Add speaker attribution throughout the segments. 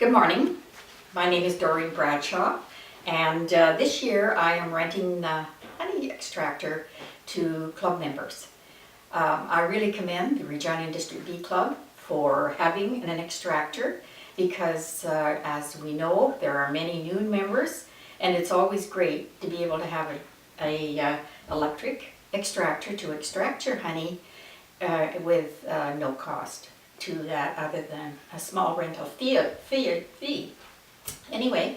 Speaker 1: Good morning. My name is Doreen Bradshaw, and this year I am renting the honey extractor to club members. I really commend the Regina District Bee Club for having an extractor because as we know, there are many new members, and it's always great to be able to have a electric extractor to extract your honey with no cost to that other than a small rental fee. Anyway,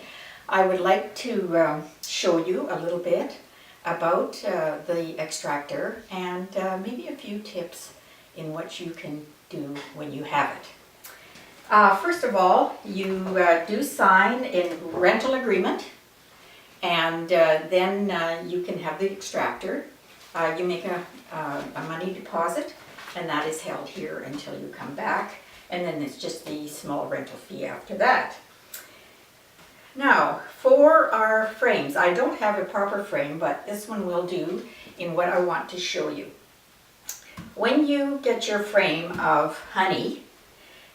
Speaker 1: I would like to show you a little bit about the extractor and maybe a few tips in what you can do when you have it. First of all, you do sign a rental agreement, and then you can have the extractor. You make a money deposit, and that is held here until you come back, and then it's just the small rental fee after that. Now, for our frames, I don't have a proper frame, but this one will do in what I want to show you. When you get your frame of honey,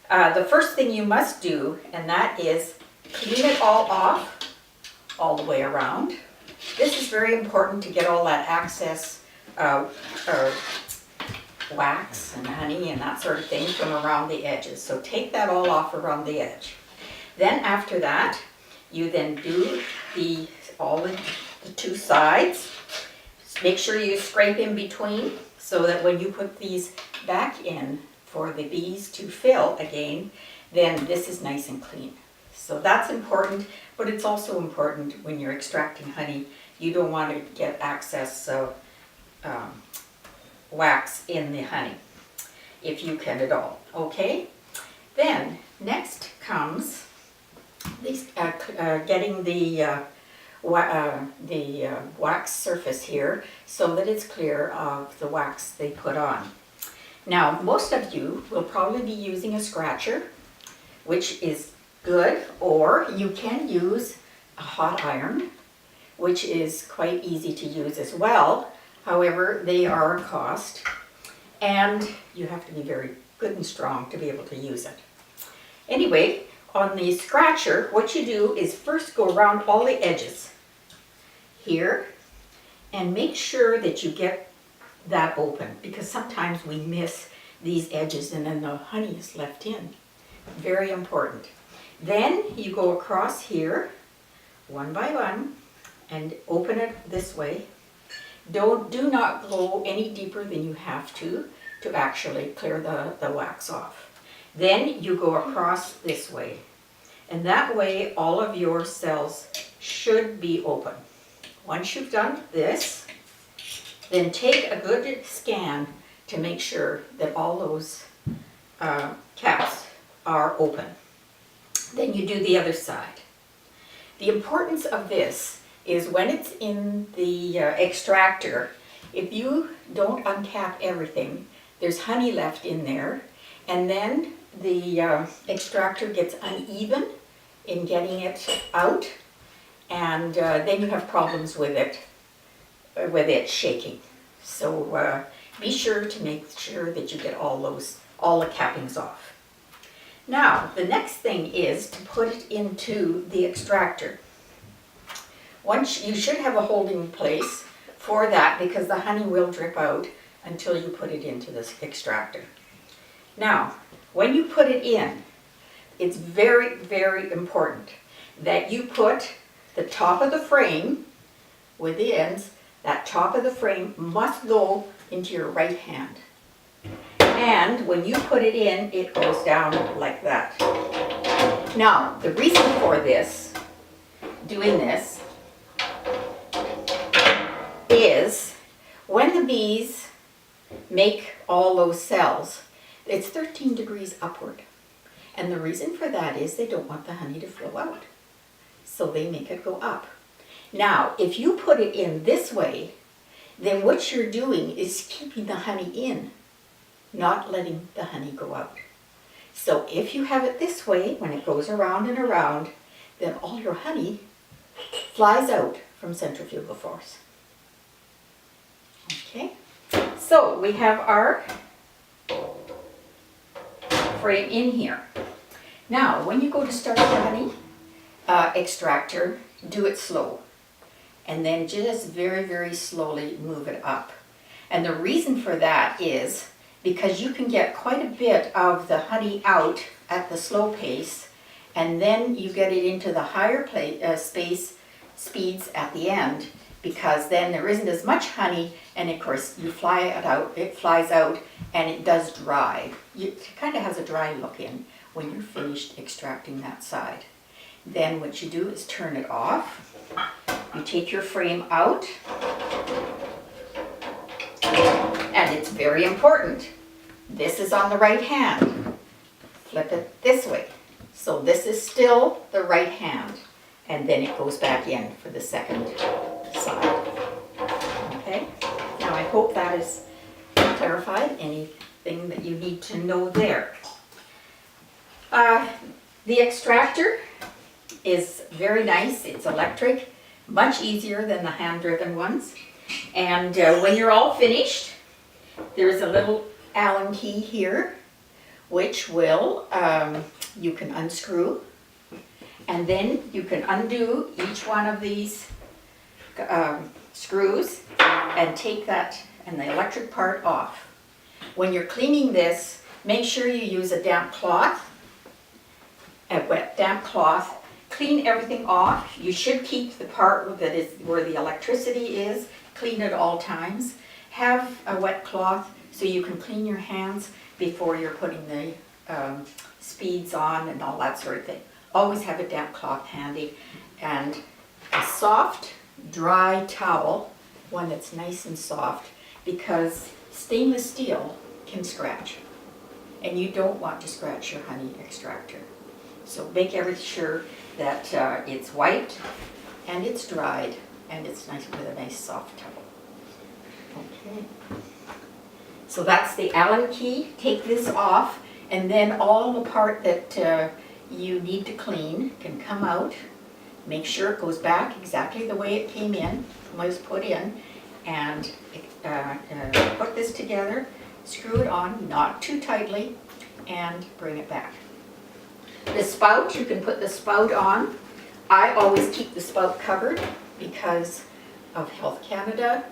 Speaker 1: the first thing you must do, and that is clean it all off, all the way around. This is very important to get all that excess wax and honey and that sort of thing from around the edges. So take that all off around the edge. Then after that, you then do all the two sides. Just make sure you scrape in between so that when you put these back in for the bees to fill again, then this is nice and clean. So that's important, but it's also important when you're extracting honey. You don't want to get excess of wax in the honey, if you can at all. Okay? Then next comes getting the wax surface here so that it's clear of the wax they put on. Now, most of you will probably be using a scratcher, which is good, or you can use a hot iron, which is quite easy to use as well. However, they are a cost, and you have to be very good and strong to be able to use it. Anyway, on the scratcher, what you do is first go around all the edges here and make sure that you get that open, because sometimes we miss these edges and then the honey is left in. Very important. Then you go across here one by one and open it this way. Do not go any deeper than you have to actually clear the wax off. Then you go across this way, and that way all of your cells should be open. Once you've done this, then take a good scan to make sure that all those caps are open. Then you do the other side. The importance of this is when it's in the extractor, if you don't uncap everything, there's honey left in there, and then the extractor gets uneven in getting it out, and then you have problems with it shaking. So be sure to make sure that you get all the cappings off. Now, the next thing is to put it into the extractor. Once you should have a holding place for that, because the honey will drip out until you put it into this extractor. Now, when you put it in, it's very, very important that you put the top of the frame with the ends. That top of the frame must go into your right hand. And when you put it in, it goes down like that. Now, the reason for this, doing this, is when the bees make all those cells, it's 13 degrees upward. And the reason for that is they don't want the honey to flow out. So they make it go up. Now, if you put it in this way, then what you're doing is keeping the honey in, not letting the honey go out. So if you have it this way, when it goes around and around, then all your honey flies out from centrifugal force. Okay, so we have our frame in here. Now, when you go to start your honey extractor, do it slow. And then just very, very slowly move it up. And the reason for that is because you can get quite a bit of the honey out at the slow pace, and then you get it into the higher speeds at the end, because then there isn't as much honey, and of course you fly it out, it flies out, and it does dry. It kind of has a dry look in when you're finished extracting that side. Then what you do is turn it off. You take your frame out, and it's very important. This is on the right hand. Flip it this way. So this is still the right hand, and then it goes back in for the second side. Okay? Now I hope that is clarified. Anything that you need to know there. The extractor is very nice. It's electric, much easier than the hand-driven ones. And when you're all finished, there's a little Allen key here, which will, you can unscrew, and then you can undo each one of these screws and take that and the electric part off. When you're cleaning this, make sure you use a damp cloth, a wet damp cloth. Clean everything off. You should keep the part that is where the electricity is clean at all times. Have a wet cloth so you can clean your hands before you're putting the speeds on and all that sort of thing. Always have a damp cloth handy, and a soft, dry towel, one that's nice and soft, because stainless steel can scratch, and you don't want to scratch your honey extractor. So make sure that it's wiped and it's dried and it's nice with a nice soft towel. Okay. So that's the Allen key. Take this off, and then all the part that you need to clean can come out. Make sure it goes back exactly the way it came in, was put in, and put this together, screw it on, not too tightly, and bring it back. The spout, you can put the spout on. I always keep the spout covered because of Health Canada.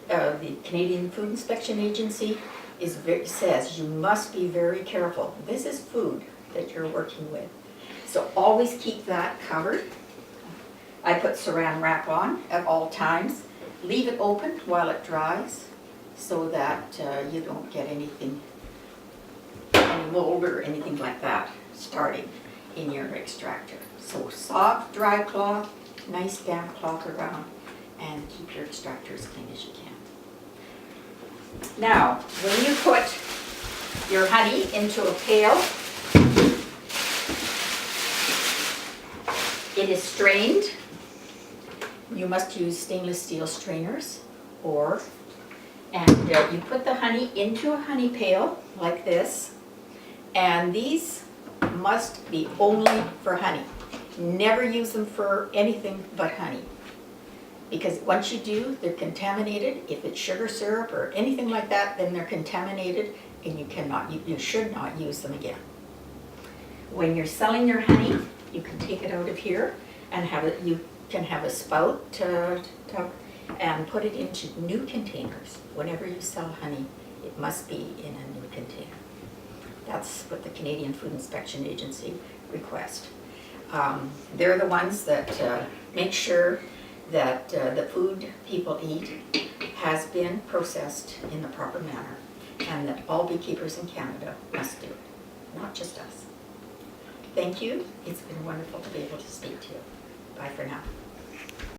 Speaker 1: The Canadian Food Inspection Agency says you must be very careful. This is food that you're working with. So always keep that covered. I put saran wrap on at all times. Leave it open while it dries so that you don't get any mold or anything like that starting in your extractor. So soft, dry cloth, nice damp cloth around, and keep your extractor as clean as you can. Now, when you put your honey into a pail, it is strained. You must use stainless steel strainers, and you put the honey into a honey pail like this, and these must be only for honey. Never use them for anything but honey, because once you do, they're contaminated. If it's sugar syrup or anything like that, then they're contaminated, and you should not use them again. When you're selling your honey, you can take it out of here and you can have a spout and put it into new containers. Whenever you sell honey, it must be in a new container. That's what the Canadian Food Inspection Agency requests. They're the ones that make sure that the food people eat has been processed in the proper manner, and that all beekeepers in Canada must do it, not just us. Thank you. It's been wonderful to be able to speak to you. Bye for now.